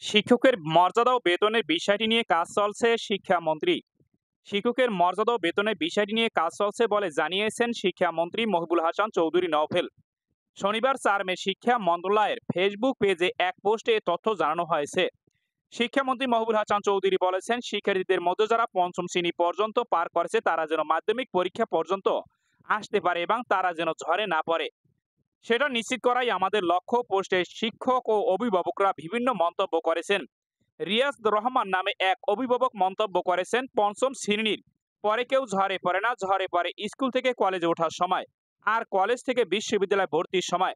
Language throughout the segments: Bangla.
শিক্ষকের মর্যাদা ও বেতনের বিষয়টি নিয়ে কাজ চলছে শিক্ষামন্ত্রী। শিক্ষকের মর্যাদা ও বেতনের বিষয়টি নিয়ে কাজ চলছে বলে জানিয়েছেন শিক্ষামন্ত্রী মহবুল হাসান চৌধুরী নওফেল। শনিবার 4 মে শিক্ষা মন্ত্রণালয়ের ফেসবুক পেজে এক পোস্টে এ তথ্য জানানো হয়েছে। শিক্ষামন্ত্রী মহবুল হাসান চৌধুরী বলেছেন, শিক্ষার্থীদের মধ্যে যারা পঞ্চম শ্রেণী পর্যন্ত পার করেছে তারা যেন মাধ্যমিক পরীক্ষা পর্যন্ত আসতে পারে এবং তারা যেন ঝরে না পড়ে, সেটা নিশ্চিত করাই আমাদের লক্ষ্য। পোস্টে শিক্ষক ও অভিভাবকরা বিভিন্ন মন্তব্য করেছেন। রিয়াজ রহমান নামে এক অভিভাবক মন্তব্য করেছেন, পঞ্চম শ্রেণীর পরে কেউ ঝরে পড়ে না, ঝরে পড়ে স্কুল থেকে কলেজে ওঠার সময় আর কলেজ থেকে বিশ্ববিদ্যালয়ে ভর্তির সময়।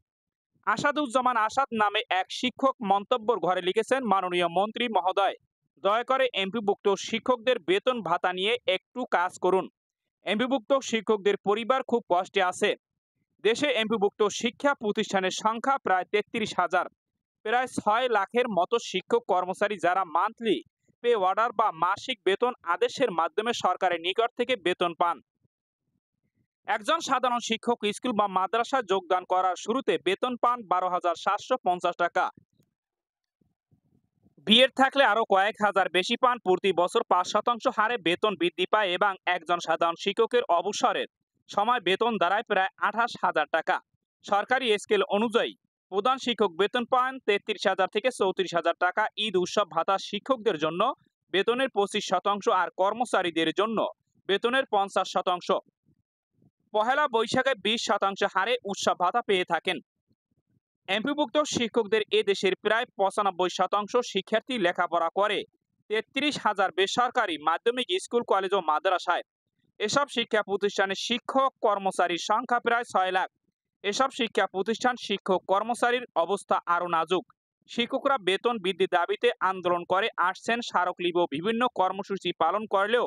আসাদুজ্জামান আসাদ নামে এক শিক্ষক মন্তব্যর ঘরে লিখেছেন, মাননীয় মন্ত্রী মহোদয়, দয়া করে এমপিভুক্ত শিক্ষকদের বেতন ভাতা নিয়ে একটু কাজ করুন। এমপিভুক্ত শিক্ষকদের পরিবার খুব কষ্টে আছে। দেশে এমপিভুক্ত শিক্ষা প্রতিষ্ঠানের সংখ্যা প্রায় 33,000। প্রায় 6 লাখের মতো শিক্ষক কর্মচারী যারা মান্থলি পে অর্ডার বা মাসিক বেতন আদেশের মাধ্যমে সরকারের নিকট থেকে বেতন পান। একজন সাধারণ শিক্ষক স্কুল বা মাদ্রাসায় যোগদান করার শুরুতে বেতন পান 12,750 টাকা। বিএড থাকলে আরো কয়েক হাজার বেশি পান। প্রতি বছর 5% হারে বেতন বৃদ্ধি পায় এবং একজন সাধারণ শিক্ষকের অবসরের সময় বেতন দাঁড়ায় প্রায় 28,000 টাকা। সরকারি স্কেল অনুযায়ী প্রধান শিক্ষক বেতন পান 33,000 থেকে 34,000 টাকা। ঈদ উৎসব ভাতা শিক্ষকদের জন্য বেতনের 25% আর কর্মচারীদের জন্য বেতনের 50%। পহেলা বৈশাখে 20% হারে উৎসব ভাতা পেয়ে থাকেন। এমপিভুক্ত শিক্ষকদের এ দেশের প্রায় 95% শিক্ষার্থী লেখাপড়া করে 33,000 বেসরকারি মাধ্যমিক স্কুল, কলেজ ও মাদ্রাসায়। এসব শিক্ষা প্রতিষ্ঠানের শিক্ষক কর্মচারীর সংখ্যা প্রায় 6 লাখ। এসব শিক্ষা প্রতিষ্ঠান শিক্ষক কর্মচারীর অবস্থা আরো নাজুক। শিক্ষকরা বেতন বৃদ্ধির দাবিতে আন্দোলন করে আসছেন, স্মারকলিপি ও বিভিন্ন কর্মসূচি পালন করলেও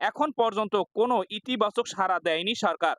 এখন পর্যন্ত কোনো ইতিবাচক সাড়া দেয়নি সরকার।